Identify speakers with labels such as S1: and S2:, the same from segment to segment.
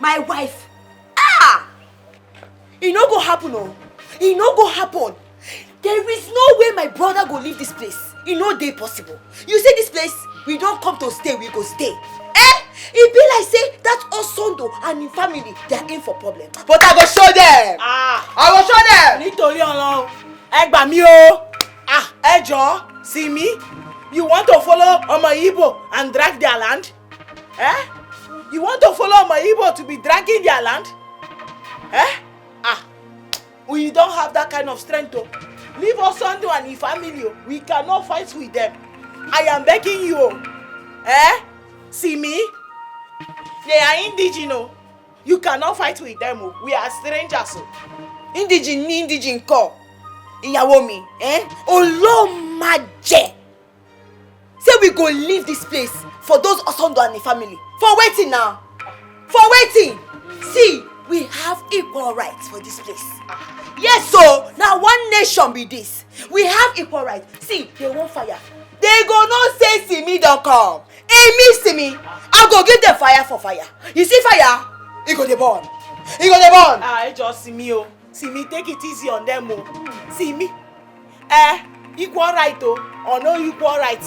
S1: my wife. Ah! It no go happen, oh. It no go happen. There is no way my brother go leave this place. It no dey possible. You see this place, we don't come to stay, we go stay. It be like say that Osondo and his family, they are in for problem. But I go show them. I go show them.
S2: Nítorí Ọlọ́run, ẹ gbà mí o. Ẹ jọ̀ọ́, see me? You want to follow Omo Igbo and drag their land? You want to follow Omo Igbo to be dragging their land? We don't have that kind of strength to leave Osondo and his family. We cannot fight with them. I am begging you. See me? They are indigenous. You cannot fight with them. We are strangers.
S1: Indigene ko. Ìyàwó mi, Olómaje. Say we go leave this place for those Osondo and the family. For waiting now. For waiting. See, we have equal rights for this place. Yes, so now one nation be this. We have equal rights. See, they won't fire. They go no say see me don't come. Me see me. I go give them fire for fire. You see fire? It go dey burn. It go dey burn.
S2: Just see me, oh. See me, take it easy on them, oh. See me. Equal right, oh, or no equal right.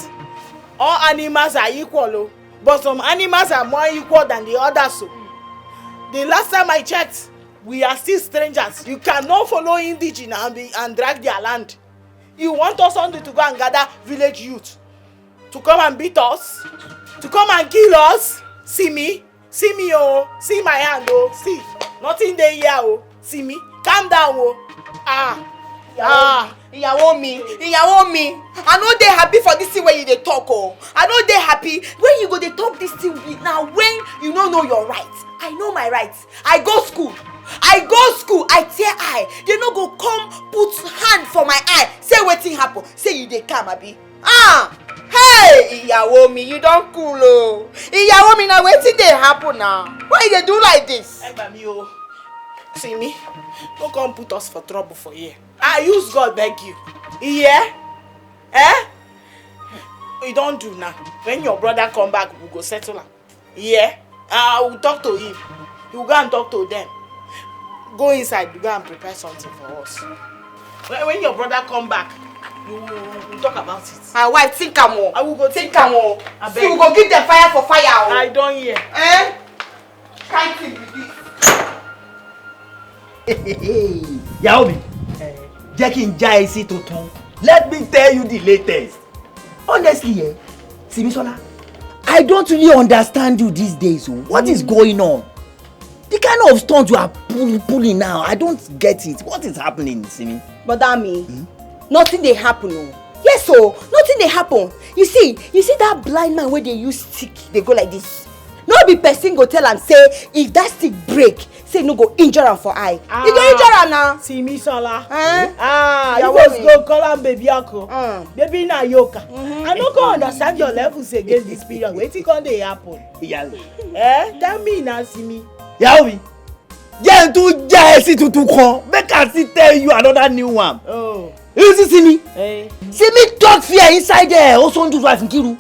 S2: All animals are equal, oh. But some animals are more equal than the others, so. The last time I checked, we are still strangers. You cannot follow indigenous and drag their land. You want us only to go and gather village youth to come and beat us, to come and kill us. See me, oh, see my hand, oh, see, nothing there here, oh, see me, calm down, oh,
S1: Ìyàwó mi, I know they happy for this thing when you dey talk, oh, I know they happy when you go dey talk this thing now when you don't know your rights. I know my rights. I go school, I tear eye. They no go come put hand for my eye. Say wetin happen. Say you dey calm, abi. Hey, ìyàwó mi, you don't cool, oh. Ìyàwó mi, now wetin dey happen now? Why you dey do like this?
S2: See me? Don't come put us for trouble for here. I use God beg you. Yeah? You don't do now. When your brother come back, we go settle him. Yeah? I will talk to him. You go and talk to them. Go inside, go and prepare something for us. When your brother come back, we'll talk about it.
S1: My wife, think am o.
S2: I will go
S1: think am o. See, we go give them fire for fire o.
S2: I don't hear.
S1: Can't think with this.
S3: Ìyàwó mi, jẹ́ kí n já ẹ sí tuntun. Let me tell you the latest. Honestly, Simisola, I don't really understand you these days. What is going on? The kind of stunt you are pulling now, I don't get it. What is happening, Simi?
S1: But that mean, nothing dey happen, oh. Yes, so nothing dey happen. You see that blind man where they use stick, they go like this. No be person go tell am say if that stick break, say no go injure am for eye. You go injure am now.
S2: Simisola.
S1: You
S2: just go call am baby uncle. Baby na yoka. I no go understand your levels against this period. Wetin come dey happen? Tell me now, Simi.
S3: Ìyàwó mi, jẹ́ n tún já ẹ sí tuntun kan. Make I still tell you another new one. You see Simi? Simi talk fear inside there. Osondu's wife Nkiru.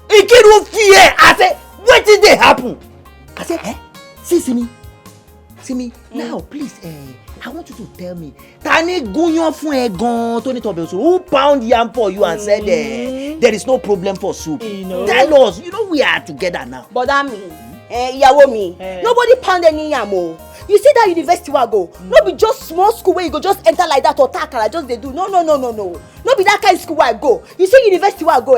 S3: Nkiru fear. I say, wetin dey happen? I say, see Simi, now please, I want you to tell me, Tani gúnyán fún ẹ gan tó ní tọbẹ̀ òṣù, who pound yam for you and said there is no problem for soup? Tell us, we are together now.
S1: But that mean, ìyàwó mi, nobody pound any yam o. You see that university wey I go, no be just small school where you go just enter like that or takara just dey do. No. No be that kind of school where I go. You see university where I go,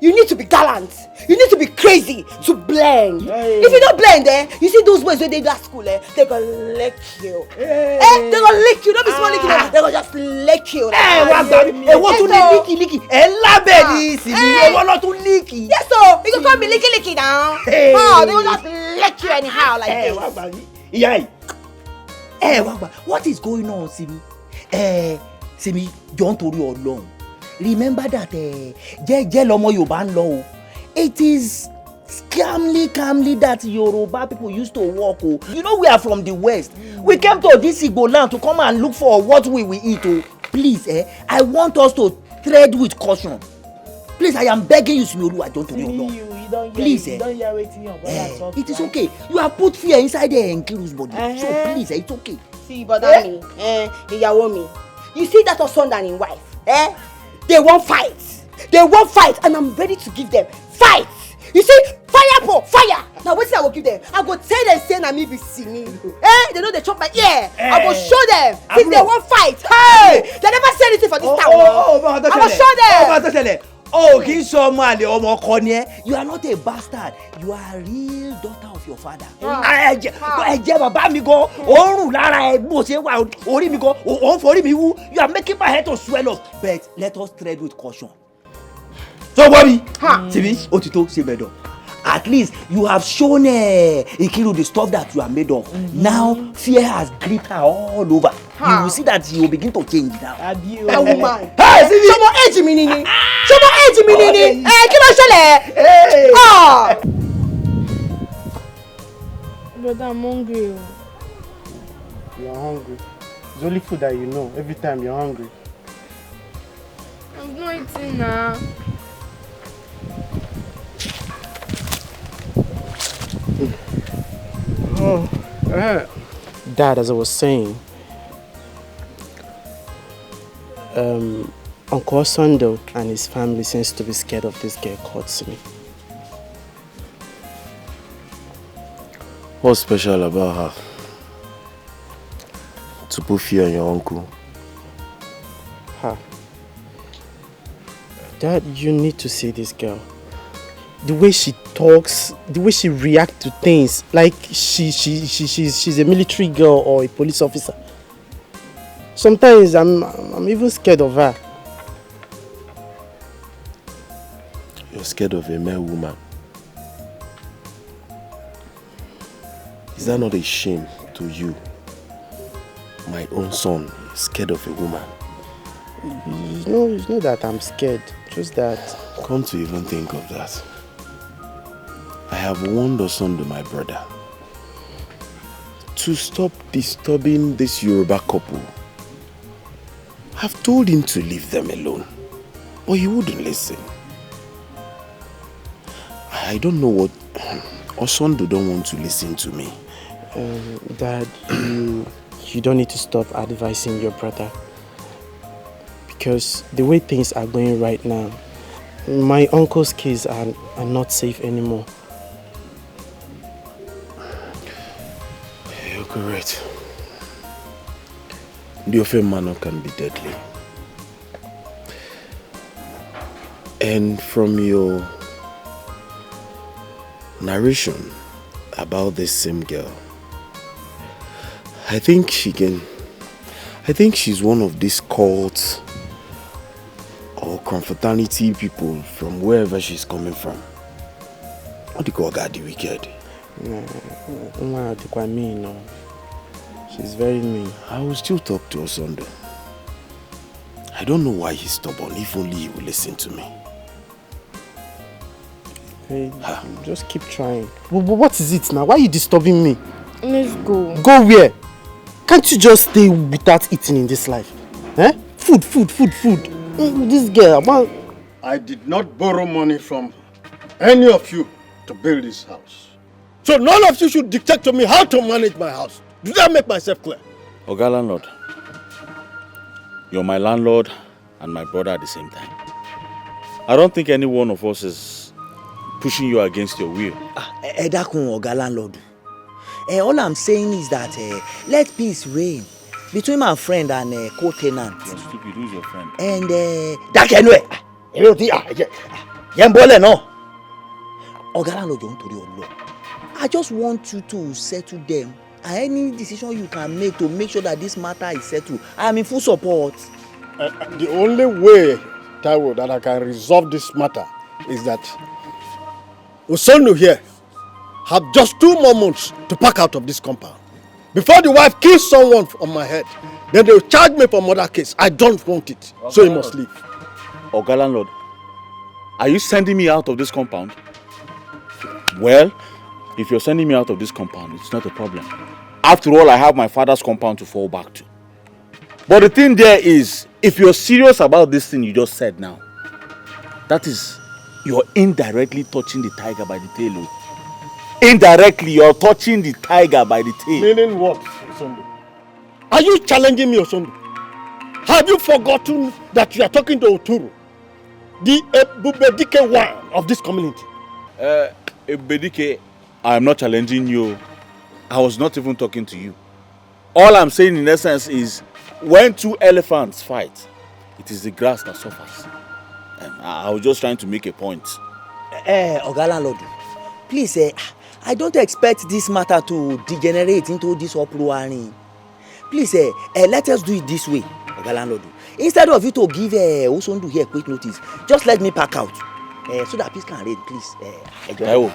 S1: you need to be gallant. You need to be crazy to blend. If you don't blend, you see those boys when they do at school, they go lick you. They go lick you. Don't be small licking. They go just lick you.
S3: What to licky? Label is you want not to licky.
S1: Yes, so you go come be licky now. They go just lick you anyhow like this.
S3: What is going on, Simi? Simi, don't torí Ọlọ́run. Remember that jẹ́jẹ́ lọmọ Yorùbá ń lọ o. It is calmly that Yoruba people used to walk. Oh. We are from the West. We came to this Igbo land to come and look for what we will eat. Oh. Please, I want us to tread with caution. Please, I am begging you, Simiolu, I don't
S2: See you don't
S3: please,
S2: hear, you don't hear wetin your brother talk.
S3: it is okay. You have put fear inside the Nkiru's body. So please, it's okay.
S1: See, but me, ìyàwó mi. You see that husband and his wife, They won't fight. They won't fight, and I'm ready to give them fight. You see, fire for fire. Now wetin I go give them? I go tell them say na me be singing. They know they chop my ear. I go show them. Since they won't fight. Hey, they never say anything for this town. I go show them.
S3: Oh, kì í ṣe ọmọ àlè ọmọ ọkọ ni ẹ́. You are not a bastard. You are a real daughter of your father. Ẹ̀jẹ̀ bàbá mi gan, òórùn lára ẹ̀ bó ṣe wà orí mi gan, òun forí mi wú. You are making my head to swell up. But let us tread with caution. So Bobby, Tibi, Otito, Sebedo. At least you have shown Nkiru the stuff that you are made of. Now fear has gripped her all over. You will see that you will begin to change now.
S1: That woman.
S3: Hey,
S1: Ṣọmọ age mi nini. Ṣọmọ age mi nini. Kí ló ṣẹlẹ̀?
S2: Brother, I'm hungry.
S4: You're hungry. It's only food that you know. Every time you're hungry.
S2: I'm not eating now.
S4: Dad, as I was saying, Uncle Sando and his family seems to be scared of this girl called Simi.
S5: What's special about her? To put fear in your uncle.
S4: Huh. Dad, you need to see this girl. The way she talks, the way she reacts to things, like she's a military girl or a police officer. Sometimes I'm even scared of her.
S5: You're scared of a mere woman. Is that not a shame to you? My own son is scared of a woman.
S4: It's not that I'm scared, just that...
S5: Come to even think of that. I have warned Osondo, my brother, to stop disturbing this Yoruba couple. I've told him to leave them alone, but he wouldn't listen. I don't know what... Osondo don't want to listen to me.
S4: Dad, you don't need to stop advising your brother. Because the way things are going right now, my uncle's kids are not safe anymore.
S5: You're correct. The offense manner can be deadly. And from your narration about this same girl, I think she's one of these cults or confraternity people from wherever she's coming from. What do you call God the wicked?
S4: No. She's very mean.
S5: I will still talk to Osondo. I don't know why he's stubborn. If only he will listen to me.
S4: Hey, just keep trying. What is it now? Why are you disturbing me?
S2: Let's go.
S4: Go where? Can't you just stay without eating in this life? Food. This girl,
S6: I did not borrow money from any of you to build this house. So none of you should dictate to me how to manage my house. Do that make myself clear?
S7: Oga landlord, you're my landlord and my brother at the same time. I don't think any one of us is pushing you against your will.
S3: Edakun Oga landlord. All I'm saying is that let peace reign between my friend and co-tenant.
S7: You're stupid. Who's your friend?
S3: And Dakenwe. Yembole no. Oga landlord, don't do your law. I just want you to settle them. And any decision you can make to make sure that this matter is settled, I'm in full support.
S6: The only way, Taiwo, that I can resolve this matter is that Osondo here have just 2 more months to pack out of this compound. Before the wife kills someone on my head, then they will charge me for murder case. I don't want it, so he must leave.
S7: Oga landlord, are you sending me out of this compound? Well, if you're sending me out of this compound, it's not a problem. After all, I have my father's compound to fall back to. But the thing there is, if you're serious about this thing you just said now, That is, you're indirectly touching the tiger by the tail. Oh. Indirectly, you're touching the tiger by the tail.
S6: Meaning what, Osondu? Are you challenging me, Osondu? Have you forgotten that you are talking to Oturu, the Ebubedike one of this community?
S7: Ebubedike, I am not challenging you. I was not even talking to you. All I'm saying in essence is, when two elephants fight, it is the grass that suffers. I was just trying to make a point.
S3: Oga Landlord, please, I don't expect this matter to degenerate into this uproar. Please, let us do it this way, Oga Landlord. Instead of you to give Osondu here quick notice, just let me pack out, so that peace can reign, please.
S7: Taiwo,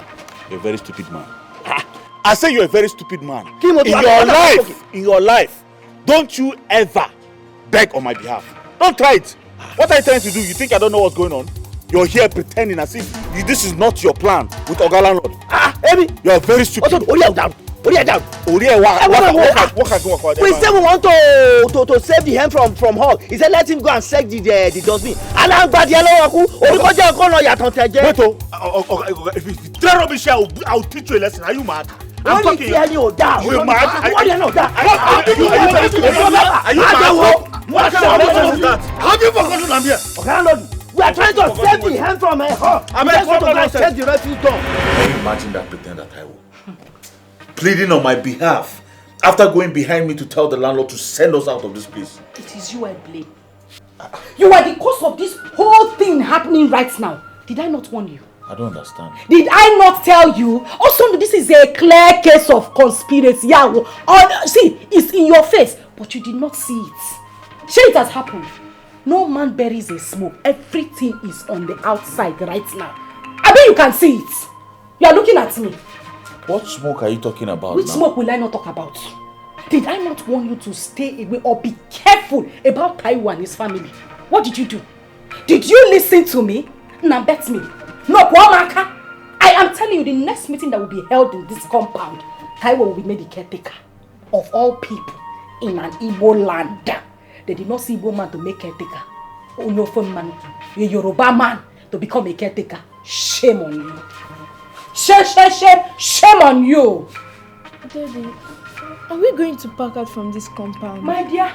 S7: you're a very stupid man. I say you're a very stupid man. In your life, don't you ever beg on my behalf. Don't try it. What are you trying to do? You think I don't know what's going on? You're here pretending as if this is not your plan with Oga Landlord.
S3: Amy,
S7: you're very stupid.
S3: Also, Oria down. What we say we want to save the hen from hog. He said let him go and check the dustbin.
S7: Wait, if you throw rubbish here, I'll teach you a lesson. Are you mad?
S3: I'm talking. You're mad.
S7: Are you mad?
S6: Have you forgotten I'm here?
S3: We are trying to save the hen from a hog. I'm going to check the refuse dump.
S7: Can you imagine that pretender, Taiwo? Pleading on my behalf after going behind me to tell the landlord to send us out of this place.
S8: It is you I blame. You are the cause of this whole thing happening right now. Did I not warn you?
S7: I don't understand.
S8: Did I not tell you? Also, this is a clear case of conspiracy. See, it's in your face, but you did not see it. Sure, it has happened. No man buries a smoke. Everything is on the outside right now. I bet you can see it. You are looking at me.
S7: What smoke are you talking about?
S8: Which smoke will I not talk about? Did I not warn you to stay away or be careful about Taiwo and his family? What did you do? Did you listen to me? Now bet me. No, Kwamaka. I am telling you, the next meeting that will be held in this compound, Taiwo will be made the caretaker of all people in an Igbo land. They did not see Igbo man to make caretaker. Onyofon man, a Yoruba man to become a caretaker. Shame on you. Shame on you.
S9: Daddy, are we going to pack out from this compound?
S8: My dear.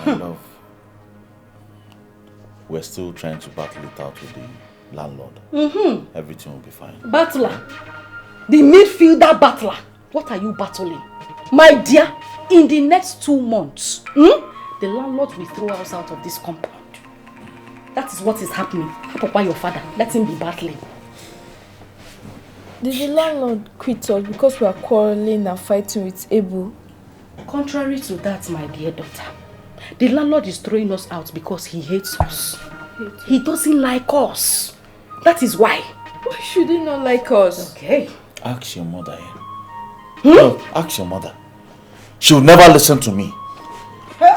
S7: My love, we're still trying to battle it out with the landlord. Everything will be fine.
S8: Battler. The midfielder battler. What are you battling? My dear, in the next 2 months, the landlord will throw us out of this compound. That is what is happening. Papa, your father, let him be battling.
S9: Did the landlord quit us because we are quarreling and fighting with Ebu?
S8: Contrary to that, my dear daughter, the landlord is throwing us out because he hates us. He doesn't like us. That is why.
S9: Why should he not like us?
S8: Okay.
S7: Ask your mother. No, ask your mother. She'll never listen to me.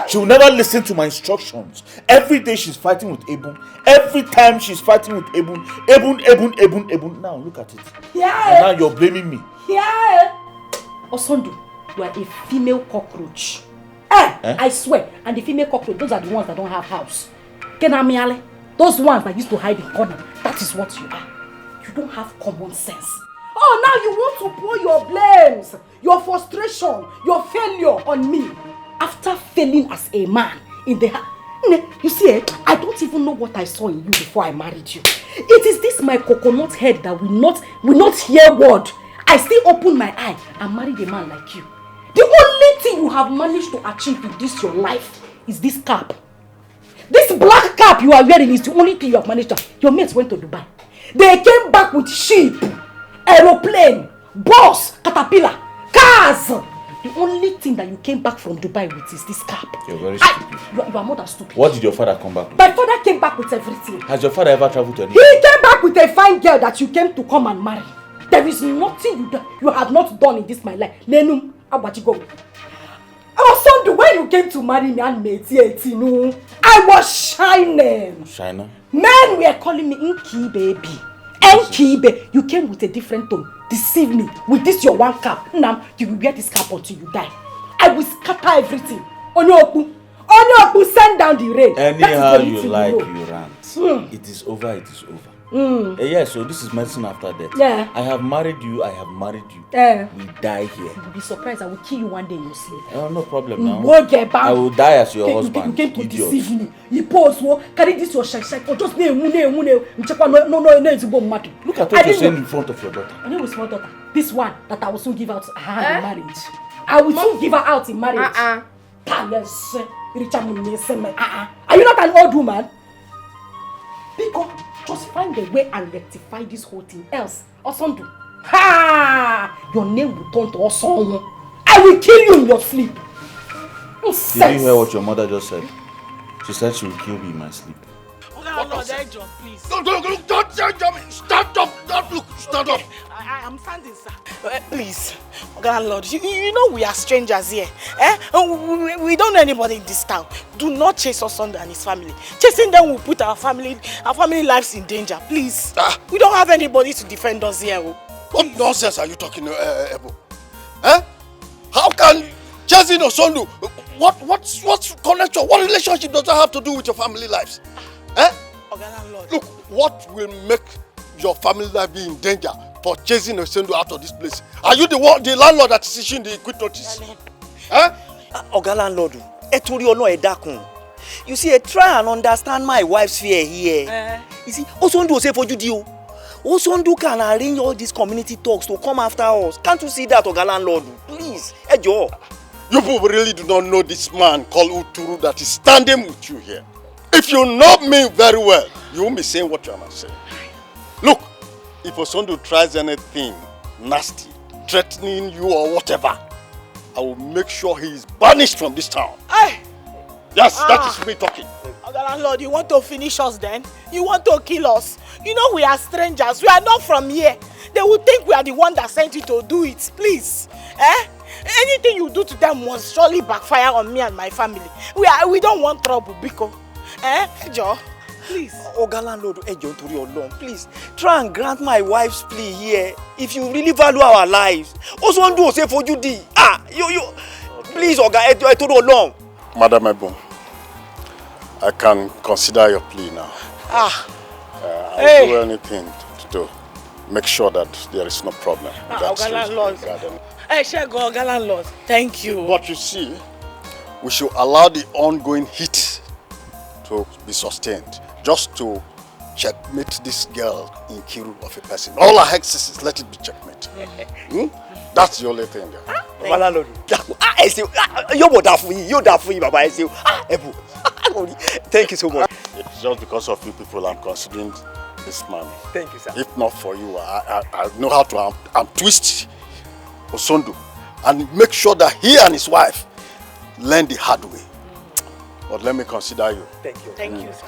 S7: She'll never listen to my instructions. Every day she's fighting with Ebun. Every time she's fighting with Ebun. Now look at it.
S8: Yeah.
S7: And now you're blaming me.
S8: Yeah. Osondu, you are a female cockroach. I swear. And the female cockroach, those are the ones that don't have house. Kenamiale, those ones that used to hide in corner. That is what you are. You don't have common sense. Oh, now you want to pour your blames, your frustration, your failure on me. After failing as a man in the you see, I don't even know what I saw in you before I married you. It is this my coconut head that will not hear word. I still open my eye and married a man like you. The only thing you have managed to achieve in this your life is this cap. This black cap you are wearing is the only thing you have managed to. Your mates went to Dubai. They came back with sheep, aeroplane, bus, caterpillar, cars. The only thing that you came back from Dubai with is this cap.
S7: You're very stupid.
S8: You are more than stupid.
S7: What did your father come back with?
S8: My father came back with everything.
S7: Has your father ever traveled to any?
S8: He came back with a fine girl that you came to come and marry. There is nothing you have not done in this my life. Lenum, Abachigo. Sondu, when you came to marry me and me, I was shining.
S7: Shining?
S8: Men were calling me Inky baby. Enkibe. You came with a different tone. Deceive me with this your one cap. Now you will wear this cap until you die. I will scatter everything. Onyoku, send down the rain.
S7: Anyhow you like, you rant. it is over, it is over. Yeah, so this is medicine after death.
S8: Yeah.
S7: I have married you, I have married you. We die here.
S8: You'll be surprised. I will kill you one day in your sleep.
S7: No problem now.
S8: Won't get back.
S7: I will die as your husband.
S8: You came to
S7: idiot.
S8: deceive me. You pause, carry this your shake, or just no. It's matter.
S7: Look at what you're saying in front of your daughter.
S8: I know small daughter. This one that I will soon give out her hand in marriage. I will soon give her out in marriage. Yes. Are you not an old woman? Because just find a way and rectify this whole thing. Else, Osondu, your name will turn to Osondu. I will kill you in your sleep.
S7: Did you hear what your mother just said? She said she will kill me in my sleep.
S2: Please.
S6: Don't stand up. Stand up.
S2: I'm standing, sir. Please, landlord, you know we are strangers here. We don't know anybody in this town. Do not chase Osondu and his family. Chasing them will put our family lives in danger. Please. We don't have anybody to defend us here.
S6: What nonsense are you talking, Ebo? How can chasing Osondu? What's connection? What relationship does that have to do with your family lives? Look, what will make your family life be in danger for chasing Osondu out of this place? Are you the landlord that is issuing the quit notice?
S3: Oga landlord, you see, I try and understand my wife's fear here. You see, Osondu say for you, Osondu can arrange all these community talks to come after us. Can't you see that, Oga landlord? Please, Ejo.
S6: You people really do not know this man called Uturu that is standing with you here. If you know me very well, you won't be saying what you are not saying. Look, if Osondu tries anything nasty, threatening you or whatever, I will make sure he is banished from this town. Yes, that is me talking.
S2: Landlord, you want to finish us then? You want to kill us? You know we are strangers. We are not from here. They will think we are the one that sent you to do it. Please. Anything you do to them must surely backfire on me and my family. We don't want trouble, Biko. Ejo, please.
S3: Oga landlord, Ejo, please try and grant my wife's plea here. If you really value our lives, Osondu say for you di. You. Please, Oga, Ejo,
S6: Madam Ebon, I can consider your plea now. I'll do anything to make sure that there is no problem.
S2: Oga landlord. Oga landlord, thank you.
S6: But you see, we should allow the ongoing heat to be sustained, just to checkmate this girl in Kiru of a person. All our hexes, let it be checkmate. That's the only thing there.
S3: Thank you so much.
S6: It's just because of you people I'm considering this man.
S3: Thank you, sir.
S6: If not for you, I know how to twist Osondu and make sure that he and his wife learn the hard way. But let me consider you.
S3: Thank you.
S2: Thank you, sir.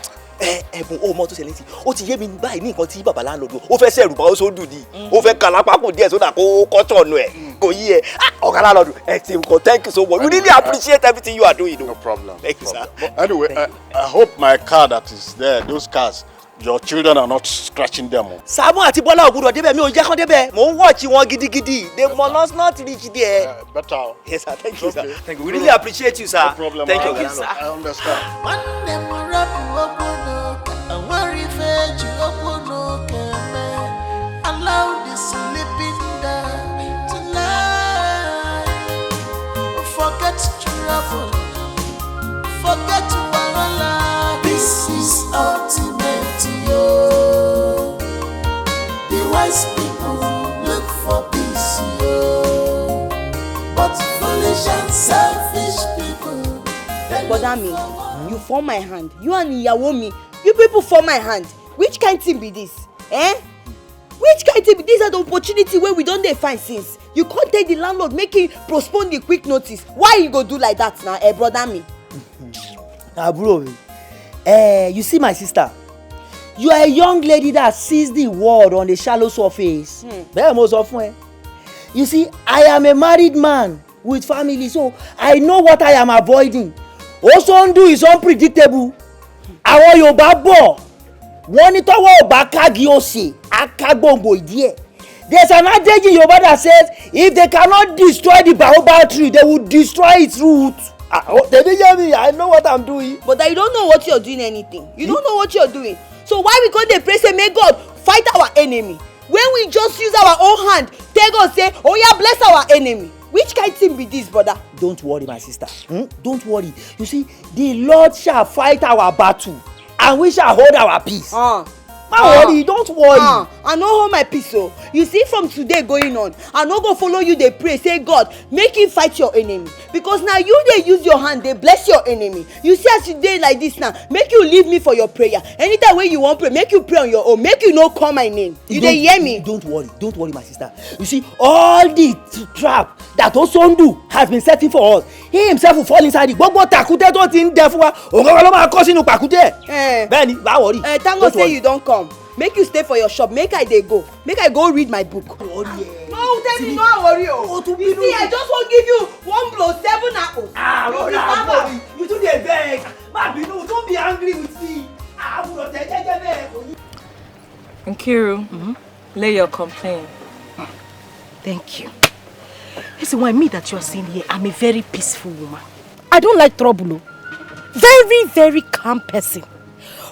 S3: Mo to seleti. O ti ye mi báyìí ní nǹkan tí baba landlord o fẹ́ ṣẹ̀rù ba Osondu di. O fẹ́ kalapa ko díẹ̀ so that ko tonu ẹ. Kò yí ẹ. Oga landlord, thank you so much. We really appreciate everything you are doing.
S6: No problem.
S3: Thank you, sir.
S6: But anyway, I hope my car that is there, those cars, your children are not scratching them.
S3: Samu àti Bola ogudo débẹ̀ mi ò jẹ́ kan débẹ̀. Mo ń watch wọn gidigidi. They must not reach there.
S6: Better.
S3: Yes, sir. Thank you, sir. Thank you. We really appreciate you, sir.
S6: No problem.
S3: Thank you,
S2: sir.
S6: I understand.
S10: Allow the sleeping down tonight. Forget trouble. Forget wahala. This is ultimate, yo. The wise people look for peace, yo. But foolish and selfish people.
S1: Bodami, you form my hand. You and Iyawomi, you people form my hand. Which kind thing be this? Which kind thing be this? Is the opportunity where we don't find since. You can't take the landlord, make him postpone the quick notice. Why you go do like that now, brother me?
S3: Bro, you see my sister, you are a young lady that sees the world on the shallow surface. Very most often. You see, I am a married man with family, so I know what I am avoiding. Osondu is unpredictable. Àwọn Yorùbá bọ̀, wọ́n ní tọ́wọ́ ò bá kági òsè, akágbòǹgbò ìdí ẹ̀. There's an adage in Yoruba that says, if they cannot destroy the baobab tree, they will destroy its roots. They didn't hear me. I know what I'm doing.
S1: But you don't know what you're doing anything. You don't know what you're doing. So why we go dey pray say make God fight our enemy? When we just use our own hand, tell God say, oh yeah, bless our enemy. Which kind thing be this, brother?
S3: Don't worry, my sister. Don't worry. You see, the Lord shall fight our battle, and we shall hold our peace. Don't worry.
S1: I no hold my peace. So you see, from today going on, I no go follow you. They pray, say God, make him fight your enemy. Because now you they use your hand, they bless your enemy. You see, as you dey like this now, make you leave me for your prayer. Anytime when you want pray, make you pray on your own. Make you no call my name. You dey hear me?
S3: Don't worry, my sister. You see, all the trap that Osondu has been setting for us, he himself will fall inside it. Gbogbo takute tó ti ń dẹ fún wa, òun ló máa kó sínú pàkúté. Bẹ́ẹ̀ni, má worry.
S1: Thank God say you don't come. Make you stay for your shop. Make I go read my book.
S3: Oh yeah.
S1: No, tell me no worry. You see, I just want give you 1 blow 7 apples.
S3: Brother, you do the beg. Mabinu, don't be angry with me.
S11: Nkiru, lay your complaint.
S8: Thank you. Listen, why me that you are seeing here, I'm a very peaceful woman. I don't like trouble. Very, very calm person.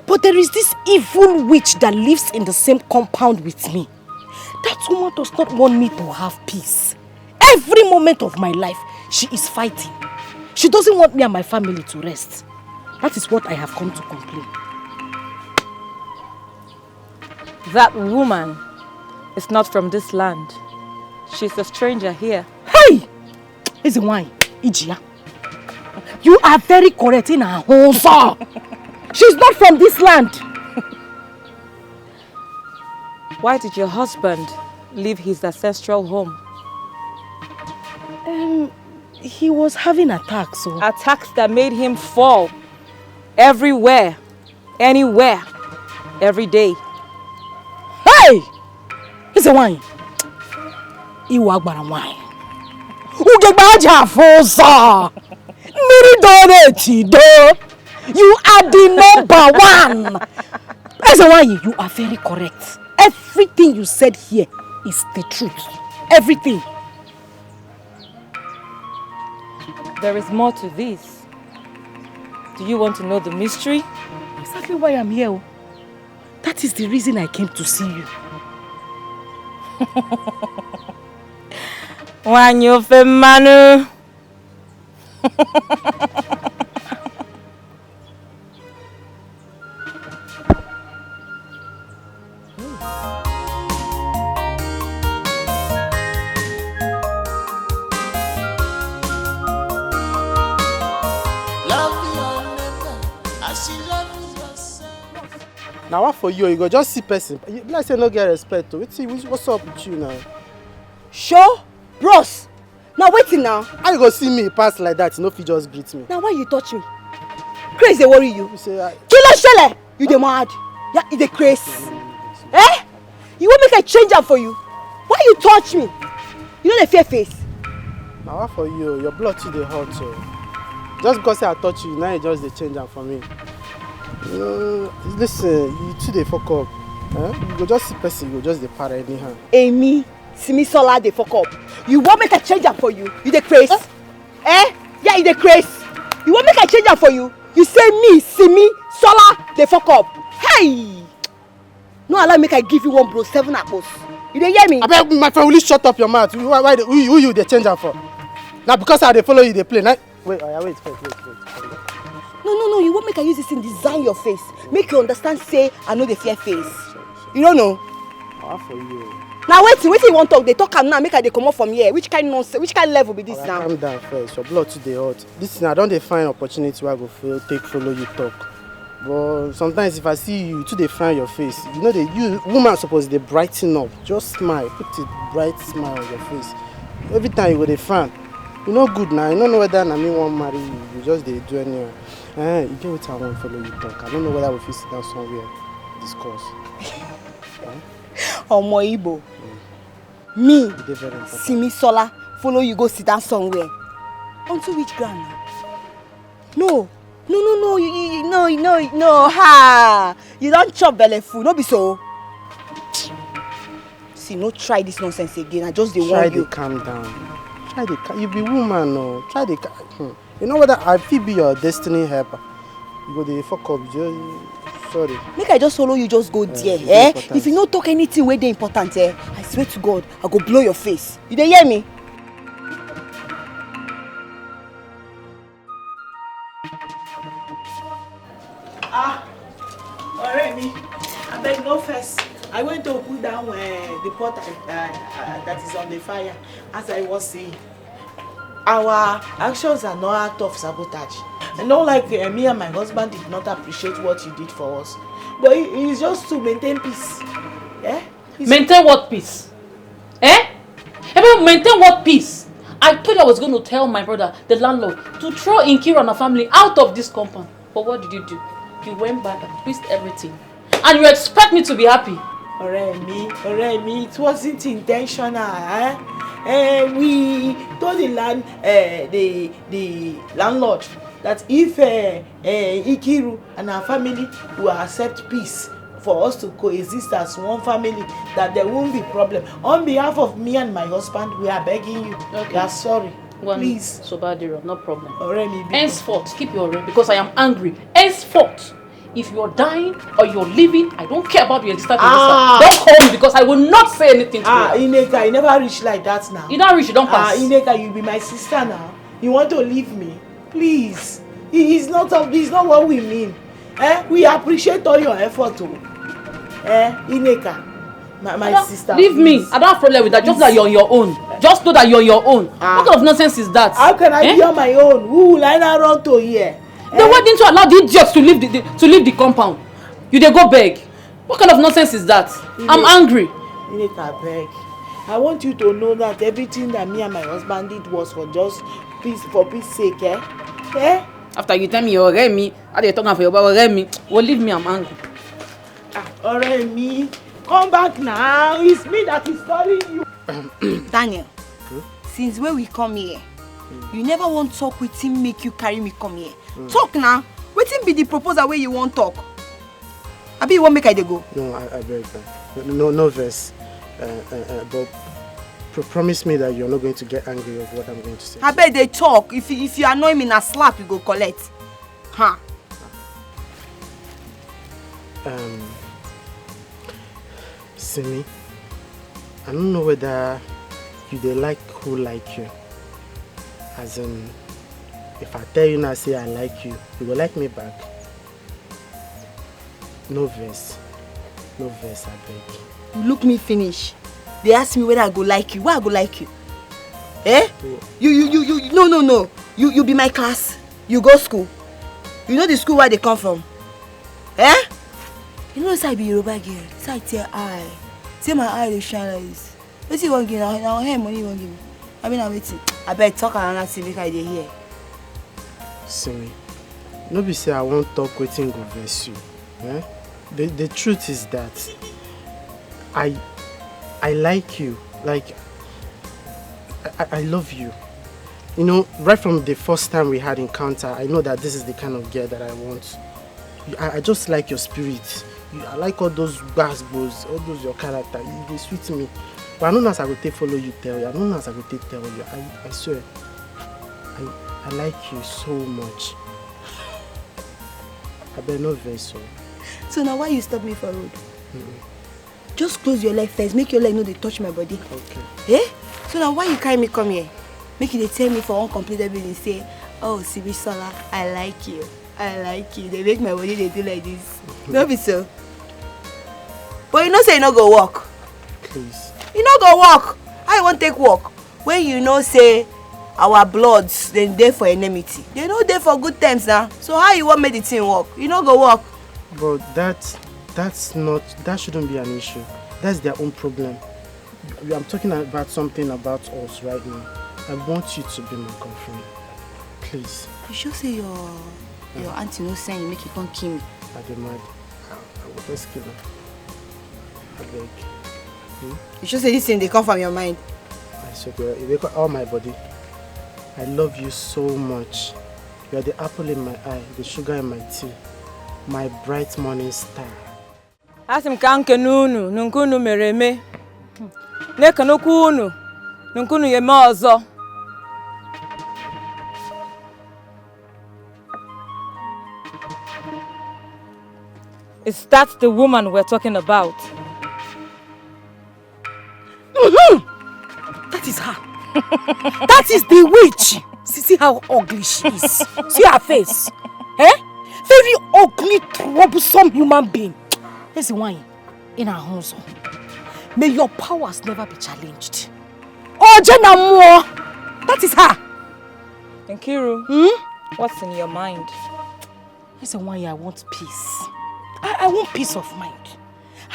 S8: But there is this evil witch that lives in the same compound with me. That woman does not want me to have peace. Every moment of my life, she is fighting. She doesn't want me and my family to rest. That is what I have come to complain.
S11: That woman is not from this land. She's a stranger here.
S8: Hey! Is wine, Ijia. You are very correct in her whole song. She's not from this land.
S11: Why did your husband leave his ancestral home?
S8: He was having attacks. So.
S11: Attacks that made him fall. Everywhere. Anywhere. Every day.
S8: Hey! It's a wine. Iwa gbara wine. Ugegbaja fosa. Miri done chido. You are the number 1. It's a wine. You are very correct. Everything you said here is the truth. Everything.
S11: There is more to this. Do you want to know the mystery?
S8: Exactly why I'm here. That is the reason I came to see you.
S11: Wanyofe manu.
S4: Now what for you? You go just see person. Like say no get respect to. What's up with you now?
S1: Sure, bros. Now waiting now.
S4: How you go see me pass like that? You know if you just greet me.
S1: Now why you touch me? Crazy worry you.
S4: You say
S1: Kilo shele. You dey mad? Yeah, you dey crazy. Eh? You want make I change am for you? Why you touch me? You know the fear face.
S4: Now what for you? Your blood too dey hot so. Just because I touch you, now you just dey change am for me. Listen, you too dey fuck up. You go just see person, you go just dey para anyhow.
S1: Amy, Simisola dey fuck up. You want make I change am for you? You dey crazy? Yeah, you dey crazy. You want make I change am for you? You say me, Simi, Sola, dey fuck up. Hey! No allow make I give you 1 blow 7 apples. You dey hear me?
S4: Abeg, my friend, will you shut up your mouth? Who you dey change am for? Now because I dey follow you dey play. Now, wait.
S1: No, you won't make I use this thing design your face. Make you understand, say, I know the fear face. You don't know?
S4: How for you?
S1: Now wait till you want talk. They talk am now, make I they come up from here. Which kind nonsense, which kind level be this now?
S4: Calm down first, your blood too dey hot. This thing, I don't find opportunity where I go follow you talk. But sometimes if I see you too dey find your face, you know you woman supposed to brighten up. Just smile, put a bright smile on your face. Every time you go dey frown. You know good now, you don't know whether I want to marry you. You just dey do anyhow. You get what I want to follow you talk. I don't know whether we fit sit down somewhere discuss.
S1: Omo Igbo. Me, Simi Sola, follow you go sit down somewhere. Onto which ground now? No, ha! You don't chop belly food, no be so. See, no try this nonsense again. I just dey warn you.
S4: Try to calm down. You be woman, no. Try to. You know whether I feel be your destiny helper. You go dey fuck up, just
S3: Sorry.
S1: Make I just follow you, just go there. If you no talk anything where they important, I swear to God, I go blow your face. You dey hear me?
S2: Already, I beg no first. I went to put down the pot that is on the fire. As I was saying, our actions are not act of sabotage. And not like me and my husband did not appreciate what you did for us. But it's just to maintain peace.
S8: Maintain what peace? Maintain what peace? I told you I was going to tell my brother, the landlord, to throw Nkiru and her family out of this compound. But what did you do? You went back and twist everything. And you expect me to be happy?
S2: Alright, it wasn't intentional. We told the landlord that if Nkiru and her family will accept peace for us to coexist as one family, that there won't be problem. On behalf of me and my husband, we are begging you. Okay. We are sorry. Please.
S8: Sobadiro, no problem.
S2: Already.
S8: Henceforth, keep your rent because I am angry. Henceforth, if you're dying or you're living, I don't care about your existence. Don't call me because I will not say anything to you.
S2: Ineka, you never reach like that now.
S8: You don't reach, you don't pass.
S2: Ineka, you be my sister now. You want to leave me? Please. It's not what we mean. We appreciate all your effort too. Ineka, my sister.
S8: Leave me. I don't have problem with that. Just that you're on your own. Just know that you're on your own. What kind of nonsense is that?
S2: How can I be on my own? Who will I not run to here?
S8: Then why didn't you allow the idiots to leave the compound? You dey go beg. What kind of nonsense is that? I'm angry.
S2: Ineka, beg. I want you to know that everything that me and my husband did was for just peace, for peace sake,
S8: After you tell me you're me, how they talking for your boy me? Well, leave me, I'm angry.
S2: Me, come back now. It's me that is calling you.
S1: Daniel, since when we come here, you never want to talk with him, make you carry me come here. Talk now. Wetin be the proposal where you want talk? Abi you want make I dey go?
S4: No, I beg that. No verse. But promise me that you're not going to get angry of what I'm going to say.
S1: I bet they talk. If you annoy me na slap, you go collect. Huh?
S4: Simi, I don't know whether you dey like who like you. As in, if I tell you now, say I like you, you will like me back. No verse, I beg.
S1: You look me finish. They ask me whether I go like you. Why I go like you? Yeah. You no. You be my class. You go school. You know the school where they come from. You know say I be Yoruba girl. So I tell eye. Say my eye dey shine like this. Wetin you wan give now? Now hair money you wan give me. I mean I'm waiting. I bet talk another thing make I dey hear.
S4: Simi, no be say I won't talk wetin go vex you. The truth is that I like you. Like I love you. You know, right from the first time we had encounter, I know that this is the kind of girl that I want. I just like your spirit. I like all those basketballs, all those your character. They sweet me. But I don't know as I will take follow you tell you. I don't know as I will take tell you. I swear. I like you so much. I better not very so.
S1: So now why you stop me for road? Just close your leg first. Make your leg know they touch my body.
S4: Okay.
S1: So now why you carry me come here? Make you they tell me for uncompleted building say, oh Sibisola, I like you. I like you. They make my body they do like this. Don't be so. But you know say you no go walk.
S4: Please.
S1: You no go walk. How you want take walk? When you know say our bloods then there for enmity. They no there for good times now. So how you want make the thing work? You no go walk.
S4: But that shouldn't be an issue. That's their own problem. I'm talking about something about us right now. I want you to be my girlfriend. Please.
S1: You sure say your auntie no send you make you come kill me?
S4: I demand. I will just kill her. I beg.
S1: You sure say this thing they come from your mind?
S4: I swear, they got all my body. I love you so much. You are the apple in my eye, the sugar in my tea, my bright morning star.
S11: Asim kanke nunu, nunkunu mereme. Neka nukunu, nunkunu yeme ozo. Is that the woman we're talking about?
S8: That is her. That is the witch. See how ugly she is. See her face. Very ugly, troublesome human being. Here's the one in her house. May your powers never be challenged. Oh, Jenna, that is her.
S11: Nkiru, what's in your mind?
S8: Here's the one I want peace. I want peace of mind.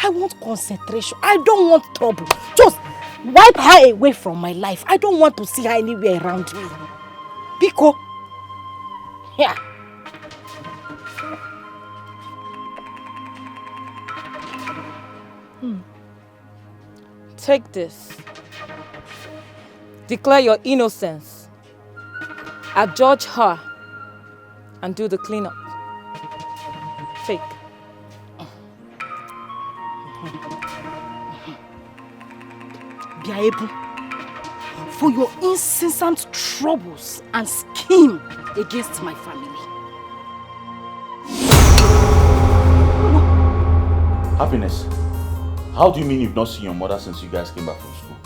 S8: I want concentration. I don't want trouble. Just wipe her away from my life. I don't want to see her anywhere around me. Biko. Yeah.
S11: Take this. Declare your innocence. Adjudge her and do the cleanup. Take.
S8: Biaebu, for your incessant troubles and scheme against my family.
S7: Happiness, how do you mean you've not seen your mother since you guys came back from school?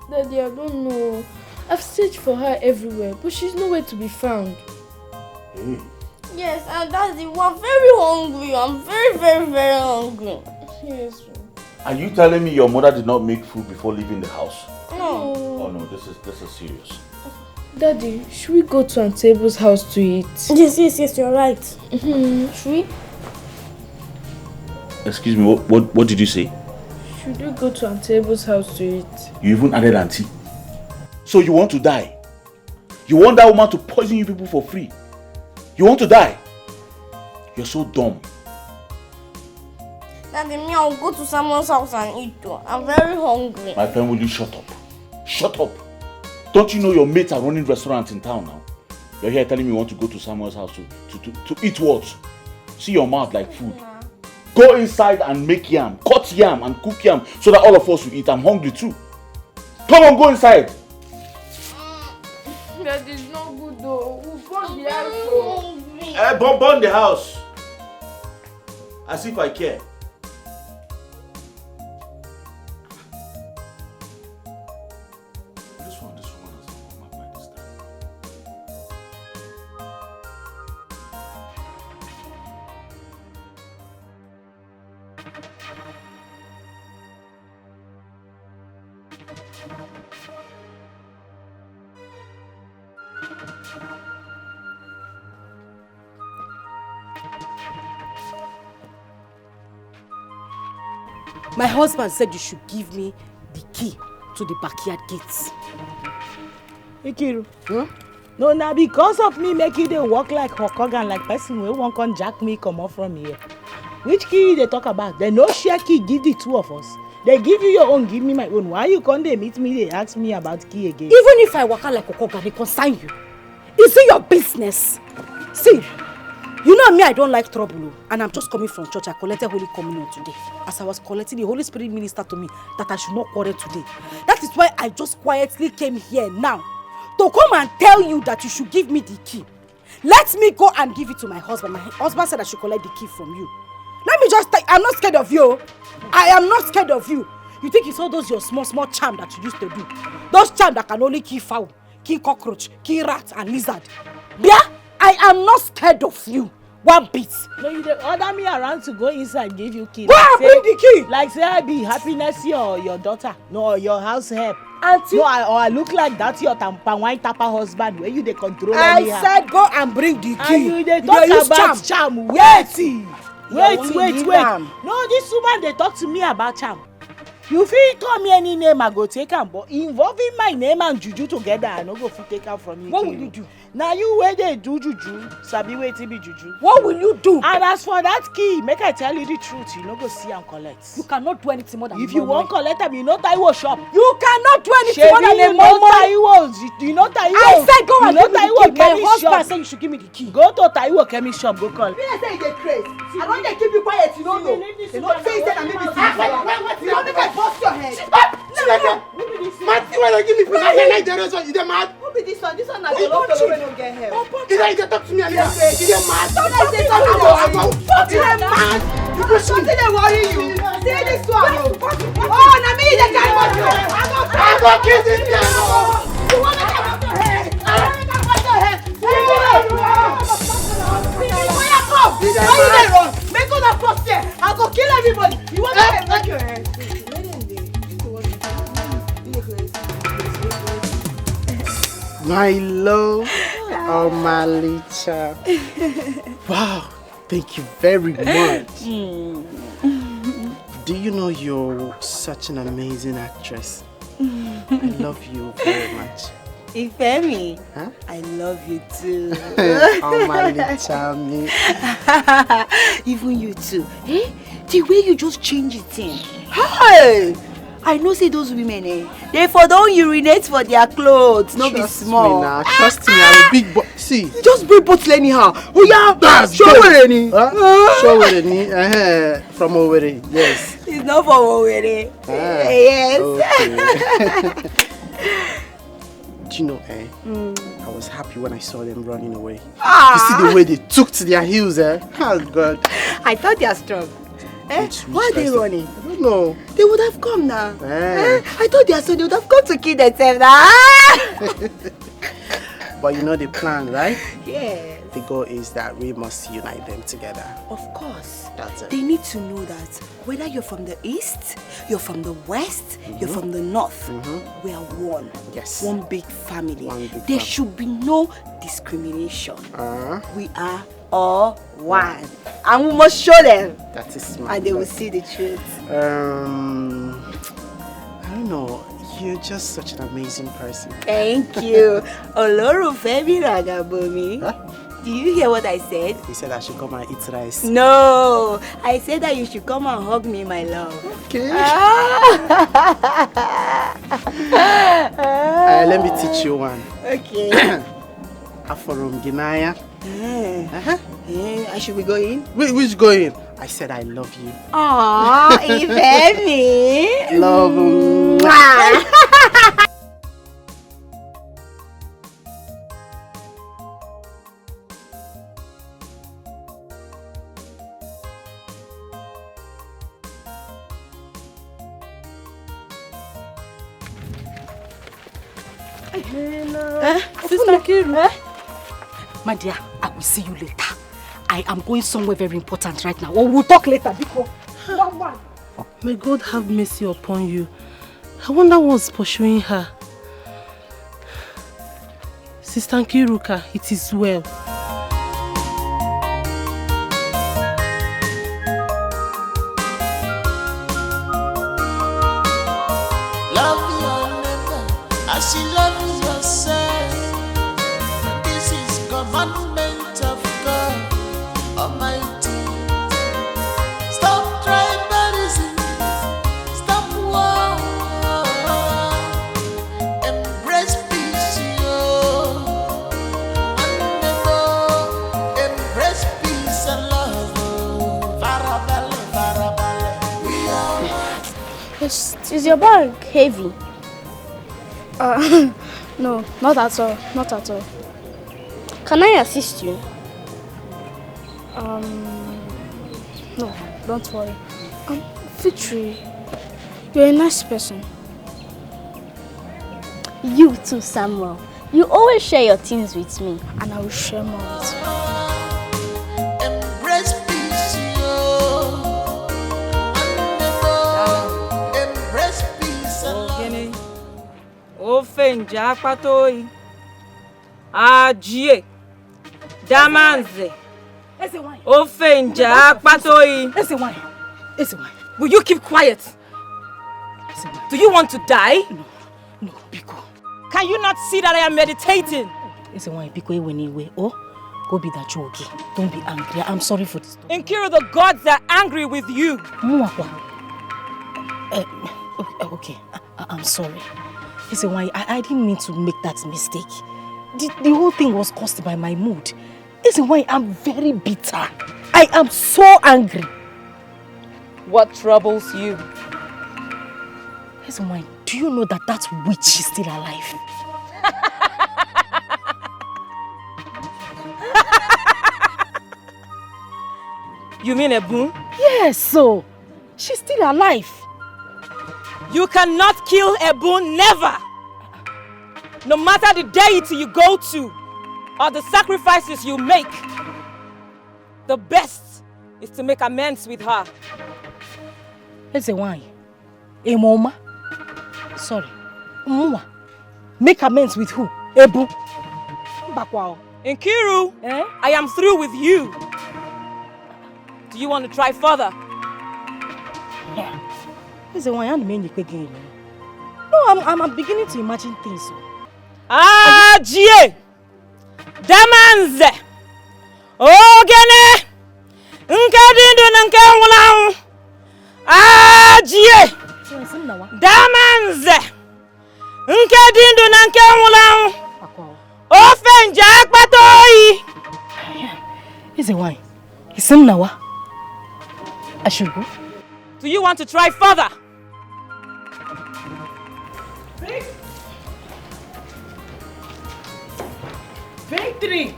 S9: Daddy, I don't know. I've searched for her everywhere, but she's nowhere to be found.
S7: Hey.
S12: Yes, and Daddy, we're very hungry. I'm very, very, very hungry.
S9: Yes.
S7: Are you telling me your mother did not make food before leaving the house?
S12: No.
S7: Oh no, this is serious.
S9: Daddy, should we go to Aunt Abel's house to eat?
S12: Yes, you're right. Should we?
S7: Excuse me, what did you say?
S9: Should we go to Aunt Abel's house to eat?
S7: You even added auntie. So you want to die? You want that woman to poison you people for free? You want to die? You're so dumb.
S12: Daddy, me, I'll go to someone's house and eat too. I'm very hungry.
S7: My friend, will you shut up? Shut up. Don't you know your mates are running restaurants in town now? You're here telling me you want to go to someone's house to eat what? See your mouth like food. Go inside and make yam, cut yam and cook yam so that all of us will eat. I'm hungry too. Come on, go inside.
S9: That is not good though. We'll burn the house.
S7: Burn the house. As if I care. This one has come up like this time.
S8: My husband said you should give me the key to the backyard gates.
S2: Ikiru, no, now because of me make you dey walk like Hokogan, like person wey wan come jack me comot from here. Which key they talk about? They no share key, give the two of us. They give you your own, give me my own. Why you come dey meet me, they ask me about key again?
S8: Even if I walk out like Hokogan, they consign you. Is it your business? See, you know me, I don't like trouble. And I'm just coming from church. I collected Holy Communion today. As I was collecting, the Holy Spirit ministered to me that I should not quarrel today. That is why I just quietly came here now to come and tell you that you should give me the key. Let me go and give it to my husband. My husband said I should collect the key from you. Let me just I'm not scared of you. I am not scared of you. You think it's all those your small charm that you used to do? Those charms that can only kill fowl, kill cockroach, kill rat and lizard. Yeah? I am not scared of you. One bit.
S2: No, you dey order me around to go inside give you key.
S8: Go and bring the key.
S2: Like say I be Happiness your daughter. No, your house help.
S8: Auntie.
S2: No, I look like that your wine tapper husband where you dey control
S8: I said go and bring the key.
S2: And you dey talk about charm. Wait. No, this woman dey talk to me about charm. You fit call me any name, I go take am, but involving my name and juju together, I no go fit take am from you.
S8: What will you do?
S2: Now you where they do juju, sabi wetin be juju.
S8: What will you do?
S2: And as for that key, make I tell you the truth, you no go see and collect.
S8: You cannot do anything more than
S2: if you won't collect them, you know Taiwo shop.
S8: You cannot do anything more than a
S2: Taiwo. You know Taiwo.
S8: I said go and give me the key. My husband
S2: shop.
S8: said you should give me the key.
S2: Go to Taiwo chemist shop, go call.
S1: I say you dey craze. I don't dey keep you quiet, you don't know. You don't say that and maybe you don't make I bust your head.
S3: Man, see why they give me people like Nigerian, you dey mad?
S1: Who be this one. This one na the local wey no get help.
S3: Did I talk to me anymore? Did you mad?
S1: Something dey worry you. See this one. Oh, na me dey carry bottle. I go kill this girl. You want make I bust your head? I want make I bust your head. Why you dey run? Make una first there. I go kill everybody. You want make I break your head?
S4: My love, oh my little. Wow, thank you very much. Do you know you're such an amazing actress? I love you very much.
S1: Ifemi,
S4: huh?
S1: I love you too.
S4: Oh my little me.
S1: Even you too. Eh? The way you just change it in. Hey! I know say those women, they for don't urinate for their clothes, not be small.
S4: Me now. Trust me, I'm a big boy. See.
S1: Just bring bottle anyhow. Oh yeah,
S4: that's
S1: show
S4: Owerri. Show Owerri. From Owerri, yes.
S1: It's not from Owerri. Yes.
S4: Okay. Do you know, I was happy when I saw them running away. You see the way they took to their heels, Oh God.
S1: I thought they are strong. Why are they running?
S4: I don't know.
S1: They would have come now. I thought they are so they would have come to kill themselves now.
S4: But you know the plan, right?
S1: Yes.
S4: The goal is that we must unite them together.
S1: Of course.
S4: That's it.
S1: They need to know that whether you're from the east, you're from the west, you're from the north, we are one.
S4: Yes.
S1: One big family.
S4: One big
S1: there
S4: family.
S1: should be no discrimination. We are all one. And we must show them.
S4: That is smart.
S1: And they will see the truth.
S4: I don't know. You're just such an amazing person.
S1: Thank you. Olorunfemi Ragabomi. Do you hear what I said?
S4: He said I should come and eat rice.
S1: No, I said that you should come and hug me, my love.
S4: Okay. Let me teach you one.
S1: Okay.
S4: I'm from Ghanaian.
S1: I should be going?
S4: Which going? I said I love you.
S1: Aww, Ifemi.
S4: Love you.
S8: Sister Kiru. My dear, I will see you later. I am going somewhere very important right now. We'll talk later.
S13: May God have mercy upon you. I wonder what's pursuing her. Sister Kiruka, it is well.
S10: Love your neighbor as you love yourself. This is commandment of God Almighty. Stop tribalism. Stop war. Embrace peace, yo. Embrace peace and love. Farabale, farabale. We are one.
S9: Is your bag heavy? No, not at all. Not at all. Can I assist you? No, don't worry. Fitri, you're a nice person.
S12: You too, Samuel. You always share your things with me.
S9: And I will share more with you.
S10: Embrace peace, yo. Embrace peace and love.
S11: Ofenja patoi. Ajie. Damanze. Ofenja patoi.
S8: Will you keep quiet? Do you want to die?
S13: No, Biko.
S8: Can you not see that I am meditating?
S13: Listen, why Biko anyway? Oh, go be that joke. Don't be angry. I'm sorry for this.
S8: Nkiru, the gods are angry with you.
S13: Okay, I'm sorry. Listen, why I didn't mean to make that mistake. The whole thing was caused by my mood. Listen, why I'm very bitter. I am so angry.
S11: What troubles you?
S13: Listen, why do you know that witch is still alive?
S11: You mean Ebun?
S13: Yes, so she's still alive.
S11: You cannot kill Ebun, never! No matter the deity you go to, or the sacrifices you make, the best is to make amends with her.
S13: Let's say why? Mama. Sorry. Mama. Make amends with who? Ebu. Bakwao.
S11: Nkiru, I am through with you. Do you want to try further?
S13: Yeah. Let's say why I'm again. No, I'm beginning to imagine things.
S11: Jie! Damanze! Ogene! Nkadindu nke nwulanwu! Jie! Damanze! Nkadindu nke nwulanwu! Ofe nje akpata oyi!
S13: Is it why? Is him now? I should go.
S11: Do you want to try further?
S2: Victory!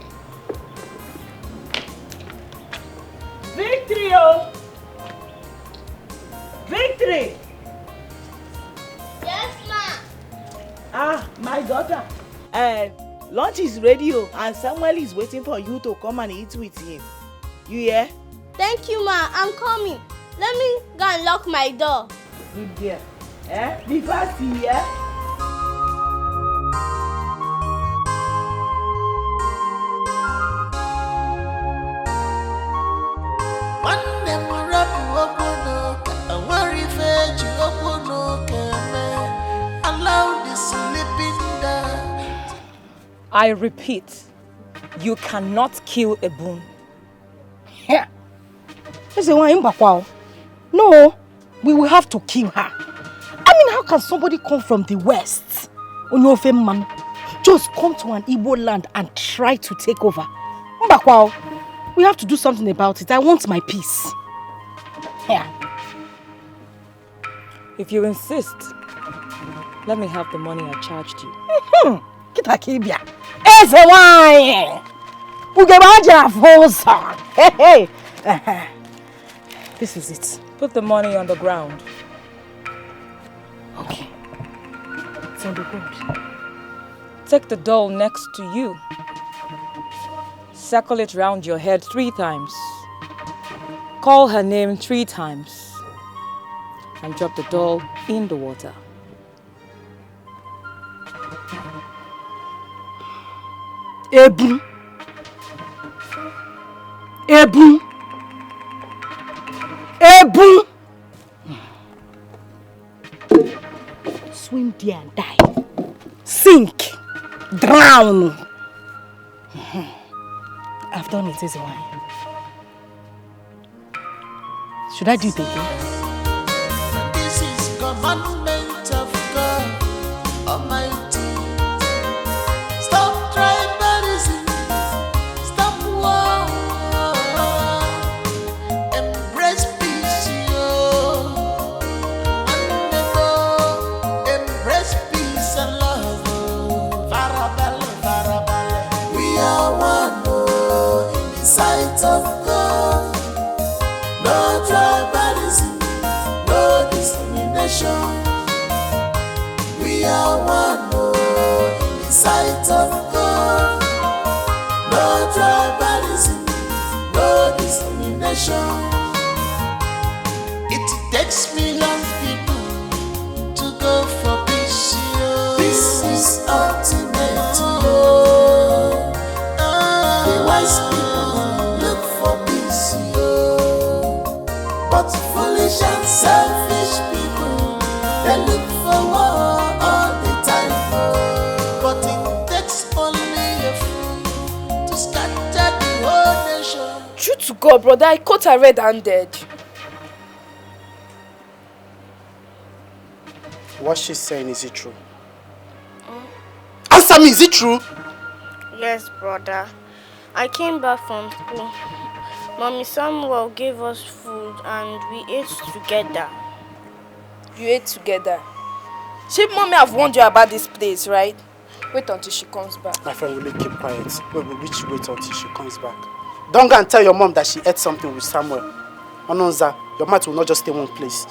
S2: Victory, oh! Victory!
S12: Yes, ma.
S2: My daughter. Lunch is ready, oh, and Samuel is waiting for you to come and eat with him. You hear?
S12: Thank you, ma. I'm coming. Let me go and lock my door.
S2: Good dear. Be fast, yeah?
S11: I repeat, you cannot kill Ebun.
S13: Yeah. No, we will have to kill her. I mean, how can somebody come from the west, man, just come to an Igbo land and try to take over? We have to do something about it. I want my peace. Yeah.
S11: If you insist, let me have the money I charged you.
S13: Hey. This is it.
S11: Put the money on the ground.
S13: Okay. It's on the ground.
S11: Take the doll next to you. Circle it round your head 3 times. Call her name 3 times. And drop the doll in the water.
S13: Ebu. Ebu. Ebu. Swim there and die. Sink. Drown. I've done it, is why. Should I do it again?
S10: This is commandment of God Almighty. Stop tribalism. Stop war. Embrace peace, yo. Embrace peace and love. Farabale, farabale. We are one in the sight of God. No tribalism, no discrimination. We are one in the sight of God. No tribalism, no discrimination. It takes millions of people to go for peace. This is ultimate. The wise people look for peace. But foolish and selfish people, they look for war all the time. But it takes only a fool to scatter the whole nation.
S9: True to God, brother, I caught her red-handed.
S4: What she's saying, is it true? Answer me, is it true?
S12: Yes, brother. I came back from school. Mommy Samuel gave us food and we ate together.
S9: You ate together. She mommy have warned you about this place, right? Wait until she comes back.
S4: My friend, will you keep quiet? Wait until she comes back. Don't go and tell your mom that she ate something with Samuel. Ononza, your mouth will not just stay one place.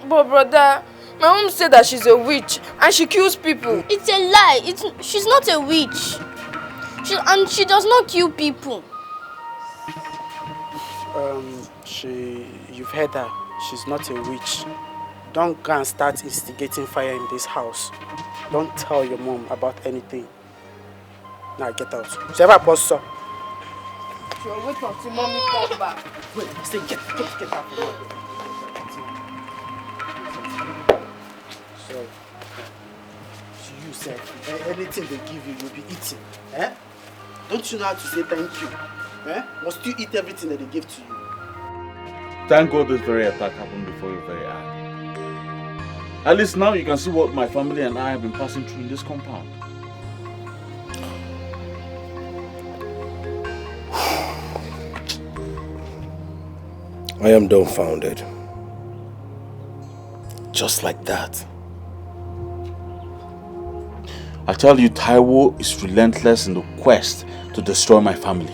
S9: But brother, my mom said that she's a witch and she kills people.
S12: It's a lie. She's not a witch. She does not kill people.
S4: You've heard her. She's not a witch. Don't go and start instigating fire in this house. Don't tell your mom about anything. Now get out. Save up, sir.
S9: Sure, wait until mommy comes back.
S4: Wait, stay, get out. So you said anything they give you, you'll be eating. Eh? Don't you know how to say thank you? Eh? Must you eat everything that they give to you?
S7: Thank God this very attack happened before your very eyes. At least now you can see what my family and I have been passing through in this compound.
S5: I am dumbfounded. Just like that.
S7: I tell you, Taiwo is relentless in the quest to destroy my family.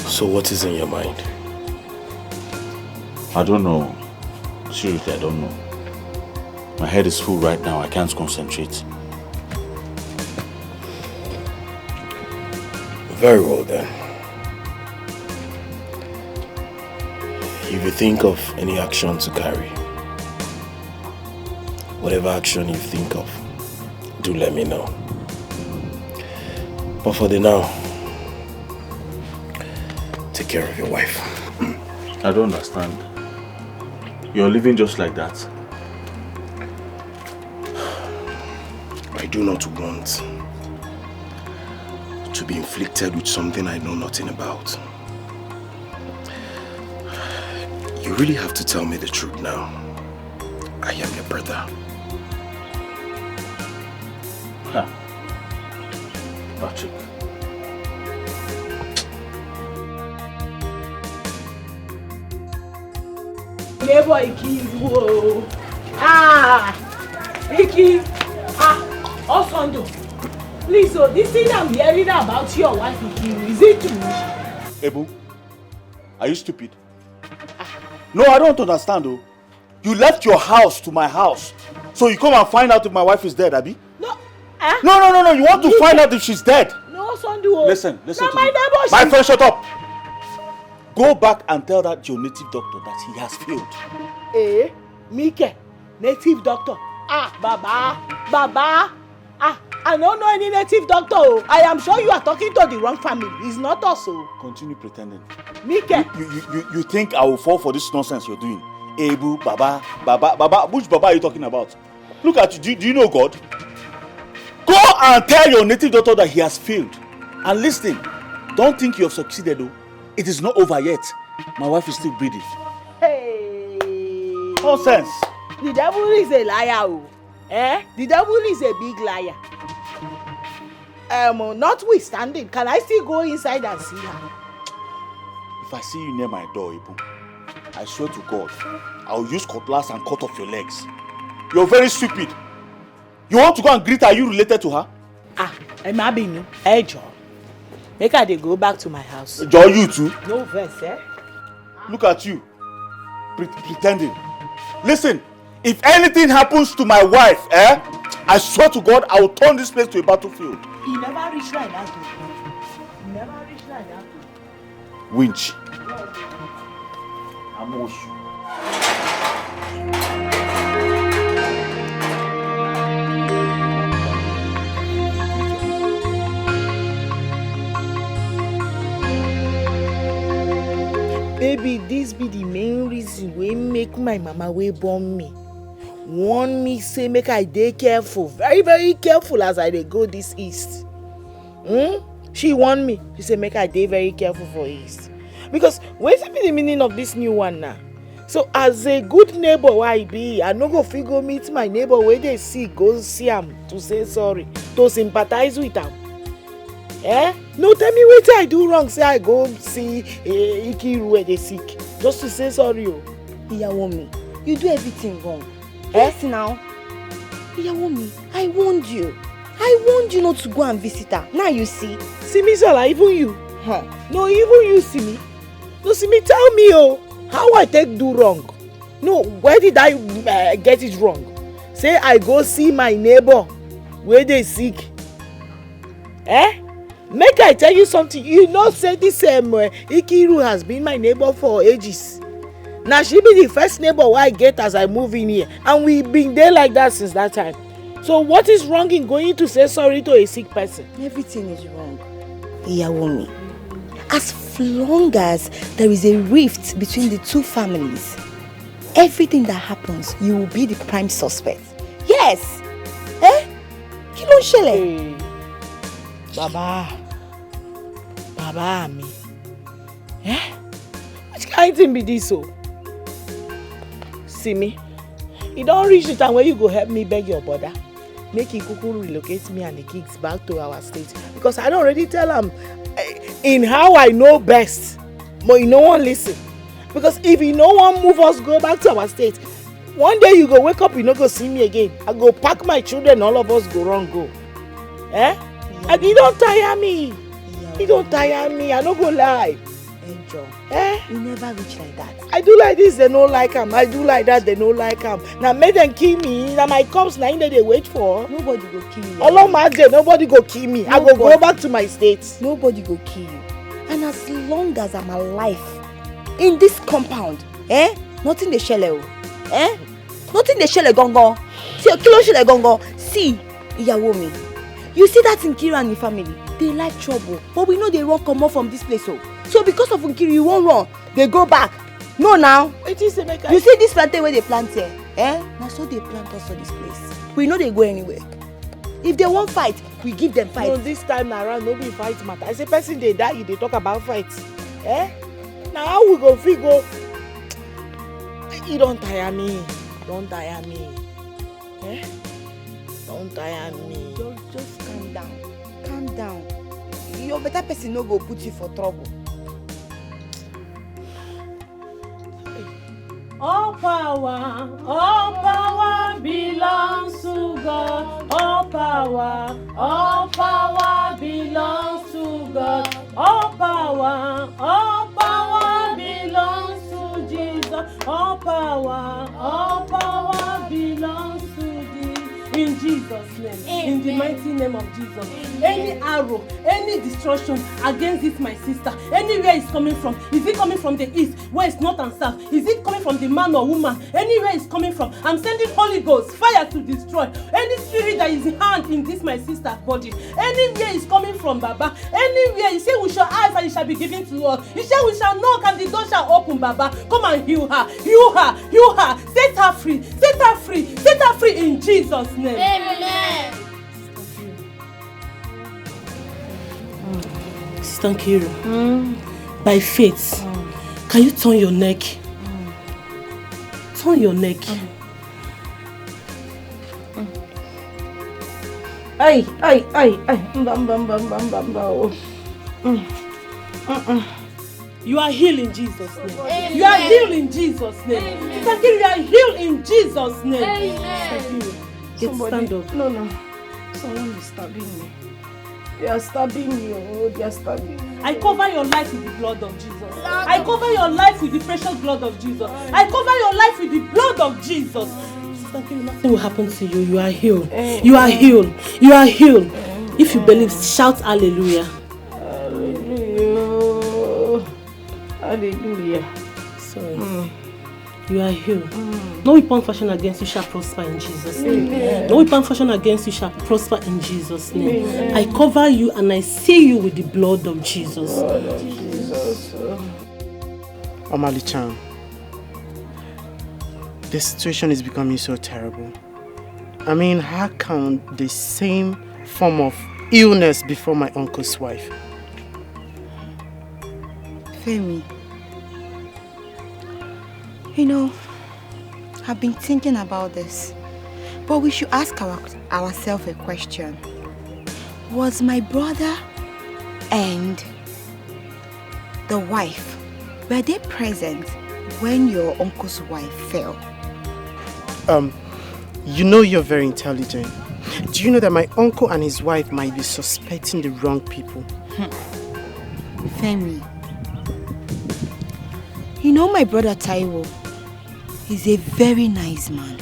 S5: So what is in your mind?
S7: I don't know. Seriously, I don't know. My head is full right now. I can't concentrate.
S5: Very well then. If you think of any action to carry, whatever action you think of, do let me know. But for the now, take care of your wife.
S7: I don't understand. You're living just like that.
S5: I do not want to be inflicted with something I know nothing about. You really have to tell me the truth now. I am your brother.
S7: Huh. Patrick.
S2: Neighbor Accuse, whoa. Accuse. Osondo. Please, so this thing I'm hearing about your wife, Accuse, is it true?
S7: Ebu, are you stupid? No, I don't understand though. You left your house to my house. So you come and find out if my wife is dead, Abi?
S2: No.
S7: No. You want to find out if she's dead.
S2: No, Osondo.
S7: Listen
S2: no,
S7: to
S2: my
S7: me.
S2: neighbor,
S7: My friend, shut up. Go back and tell that your native doctor that he has failed.
S2: Mike, native doctor. Baba. I don't know any native doctor. I am sure you are talking to the wrong family. It's not us.
S7: Continue pretending.
S2: Mike.
S7: You think I will fall for this nonsense you're doing? Ebu, Baba. Which Baba are you talking about? Look at you. Do you know God? Go and tell your native doctor that he has failed. And listen, don't think you have succeeded though. It is not over yet. My wife is still breathing.
S2: Hey.
S7: Nonsense.
S2: The devil is a liar. The devil is a big liar. Notwithstanding, can I still go inside and see her?
S7: If I see you near my door, Ibu, I swear to God, I will use cutlass and cut off your legs. You're very stupid. You want to go and greet her? Are you related to her?
S2: Emabinu, hey John. Make her dey go back to my house.
S7: John, you too?
S2: No verse,
S7: Look at you, pretending. Listen, if anything happens to my wife, I swear to God, I will turn this place to a battlefield.
S2: He never reached like that.
S7: Winch. Amosu.
S2: Baby, this be the main reason wey make my mama wey born me warn me say make I dey careful, very very careful as I dey go this east. She warn me. She say make I dey very careful for east. Because wetin be the meaning of this new one now? So as a good neighbor wey I be, I no go fit go meet my neighbor wey dey sick, go see am to say sorry, to sympathize with am. No, tell me wetin I do wrong say I go see Ikiru wey dey sick just to say sorry.
S8: Iyawo mi, you do everything wrong.
S1: Yes, now. Iyawomi, I warned you. I warned you not to go and visit her. Now you see.
S2: Simisola, even you. No, even you, Simi. No, Simi, tell me, how I take do wrong? No, where did I get it wrong? Say I go see my neighbor where they sick. Make I tell you something. You know, say this Ikiru has been my neighbor for ages. Now she be the first neighbor I get as I move in here, and we been there like that since that time. So what is wrong in going to say sorry to a sick person?
S1: Everything is wrong. Iyawomi, as long as there is a rift between the two families, everything that happens, you will be the prime suspect. Yes. Kí ló ń ṣẹlẹ̀?
S2: Baba mi. Which kind thing be this so? See me, you don't reach the time where you go help me beg your brother. Make him kuku relocate me and the kids back to our state. Because I don't already tell him in how I know best. But you no one listen. Because if you no one move us go back to our state, one day you go wake up, you no go see me again. I go pack my children, all of us go run go. And you don't tire me. You don't tire me. I no go lie.
S1: Angel, you never reach like that.
S2: I do like this, they no like him. I do like that, they no like him. Now make them kill me. Now my cops, now they wait for.
S1: Nobody go kill you.
S2: All of my day, nobody go kill me. I go back to my state.
S1: Nobody go kill you. And as long as I'm alive in this compound, nothing dey shele o. Nothing dey shele gongo. See, kilo shele gongo. See, Iyawomi, you see that Nkiru and the family, they like trouble. But we know they won't come out from this place. So because of Nkiru, you won't run. They go back. No now. You see this plantain where they plant here? Now so they plant us for this place. We know they go anywhere. If they won't fight, we give them fight.
S2: No, this time around, nobody fight matter. I say person they die, they talk about fights. Now how we go free go? You don't tire me. Don't tire me. Don't tire me.
S1: Just calm down. Calm down. Your better person no go put you for trouble.
S11: All power belongs to God. All power belongs to God. All power belongs to Jesus. All power belongs to thee. In Jesus' name. Amen. In the mighty name of Jesus. Amen. Any arrow, any destruction against this my sister, anywhere it's coming from, is it coming from the east, west, north and south? Is it coming from the man or woman? Anywhere it's coming from, I'm sending Holy Ghost fire to destroy any spirit that is hand in this my sister's body. Anywhere it's coming from, Baba. Anywhere you say we shall ask and it shall be given to us. You say we shall knock and the door shall open, Baba. Come and heal her, heal her, heal her. Set her free, set her free, set her free in Jesus' name.
S12: Amen.
S11: Sister Nkiru, by faith, can you turn your neck? Turn your neck. Ay. You are healed in Jesus' name. Amen. You are healed in Jesus' name. Sister Nkiru, you are healed in Jesus' name.
S9: Amen.
S11: Stand up.
S9: No. Someone is stabbing me. They are stabbing me. They are stabbing me.
S11: I cover your life with the blood of Jesus. I cover your life with the precious blood of Jesus. I cover your life with the blood of Jesus. Sister Nkiru, nothing will happen to you. You are healed. You are healed. You are healed. If you believe, shout hallelujah.
S9: Hallelujah. Hallelujah.
S11: Sorry. You are healed. No weapon fashioned against you shall prosper in Jesus' name. Amen. No weapon fashioned against you shall prosper in Jesus' name. Amen. I cover you and I seal you with the blood of Jesus.
S4: Omali-chan, the situation is becoming so terrible. I mean, how can the same form of illness befall my uncle's wife?
S1: Femi, you know, I've been thinking about this, but we should ask ourselves a question. Was my brother and the wife, were they present when your uncle's wife fell?
S4: You know you're very intelligent. Do you know that my uncle and his wife might be suspecting the wrong people?
S1: Femi, you know my brother Taiwo is a very nice man.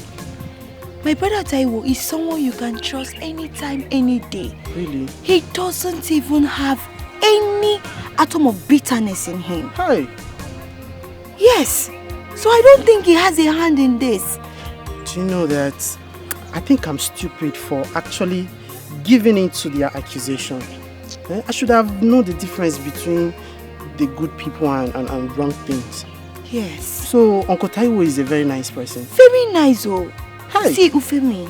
S1: My brother Taiwo is someone you can trust anytime, any day.
S4: Really?
S1: He doesn't even have any atom of bitterness in him.
S4: Hi.
S1: Yes. So I don't think he has a hand in this.
S4: Do you know that I think I'm stupid for actually giving in to their accusation? I should have known the difference between the good people and wrong things.
S1: Yes.
S4: So Uncle Taiwo is a very nice person.
S1: Very nice, oh.
S4: Hi.
S1: See, Ufemi,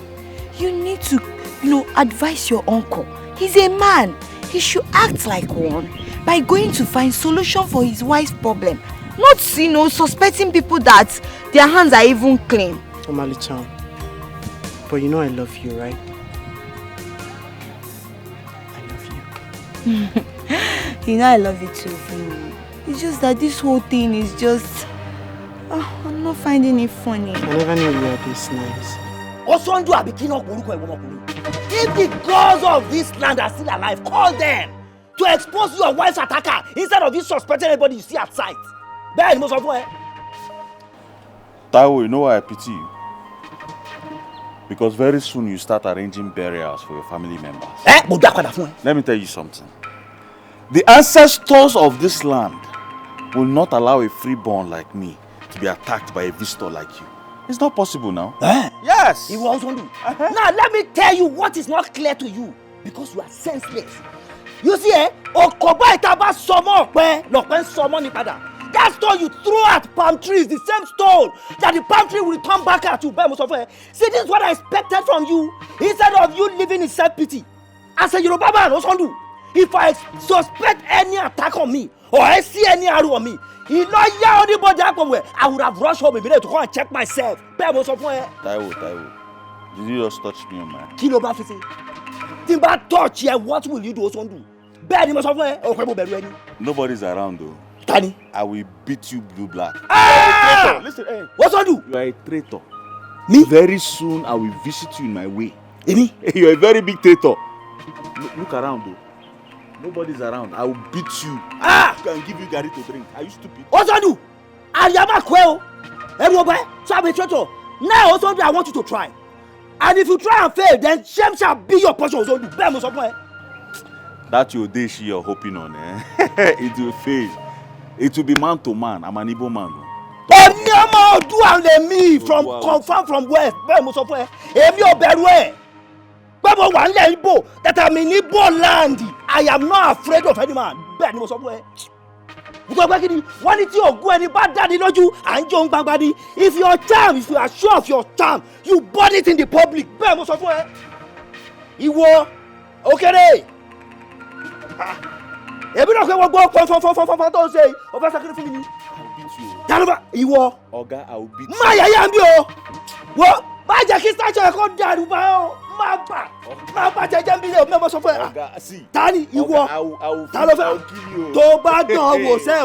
S1: you need to, advise your uncle. He's a man. He should act like one by going to find solution for his wife's problem. Not, suspecting people that their hands are even clean.
S4: Omali-chan, but you know I love you, right? I love you.
S1: You know I love you too, Ufemi. It's just that this whole thing is just... I'm not finding it funny.
S4: I never knew you were this nice.
S3: If the gods of this land are still alive, call them to expose your wife's attacker instead of you suspecting anybody you see at sight.
S7: Taiwo, you know why I pity you? Because very soon you start arranging burials for your family members. Let me tell you something. The ancestors of this land will not allow a freeborn like me to be attacked by a visitor like you. It's not possible now. Yes.
S3: He will also do. Now let me tell you what is not clear to you, because you are senseless. You see, that stone you throw at palm trees, the same stone that the palm tree will return back at you. See, this is what I expected from you. Instead of you living in self-pity, as a Yoruba man, if I suspect any attack on me or I see any arrow on me, I would have rushed home immediately to go and check myself.
S7: Taiwo, did you just touch me on my hand?
S3: Timba touch here, what will you do?
S7: Nobody's around though.
S3: Tani,
S7: I will beat you blue black.
S3: Ah!
S7: Listen, hey.
S3: What's on do?
S7: You are a traitor.
S3: Me?
S7: Very soon I will visit you in my way.
S3: Me?
S7: You are a very big traitor. Look around though. Nobody's around. I will beat you.
S3: Ah!
S7: I can give you Gary to drink. Are you stupid?
S3: What's on do? So I'm a traitor. Now also I want you to try. And if you try and fail, then shame shall be your portion.
S7: That your day you're hoping on, it will fail. It will be man to man. I'm an Igbo man.
S3: Me from confirm from where? That I'm in Igbo land. I am not afraid of any man. If your charm, if you are sure of your charm, you burn it in the public. Okay. I'll beat you.
S7: Oga, I will beat you. Oga, see.
S3: Tani,
S7: I will kill you. See,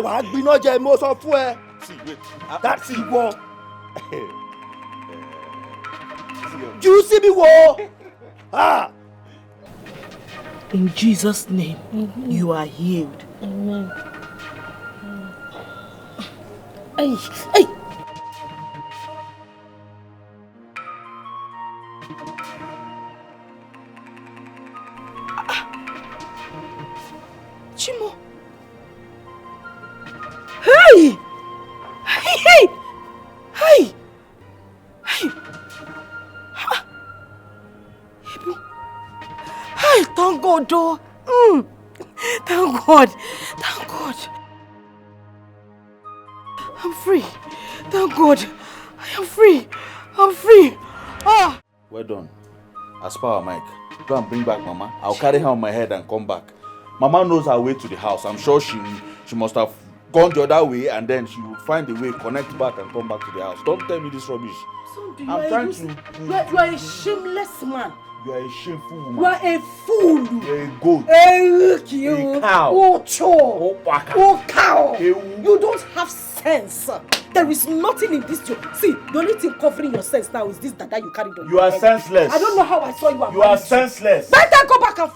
S7: wait.
S3: That's Iwo. Do you see me? Ah.
S2: In Jesus' name, you are healed.
S13: Amen. Hey.
S1: Chimo. Hey. Thank God, oh. Thank God. I'm free. Thank God. I am free. I'm free. Ah.
S7: Well done. As per Mike, go and bring back Mama. I'll carry her on my head and come back. Mama knows her way to the house. I'm sure she must have gone the other way and then she will find a way, connect back and come back to the house. Don't tell me this rubbish. I'm trying to...
S2: You are a shameless man.
S7: You are a shameful woman.
S2: You are a fool.
S7: You are a goat.
S2: A
S7: cow.
S2: Oh, cow.
S7: Oh,
S2: cow. You don't have
S8: sense. There is nothing in this. See, the only thing covering your sense now is this that you carried on.
S7: You are senseless.
S8: I don't know how I saw you.
S7: You are senseless.
S8: Better go back and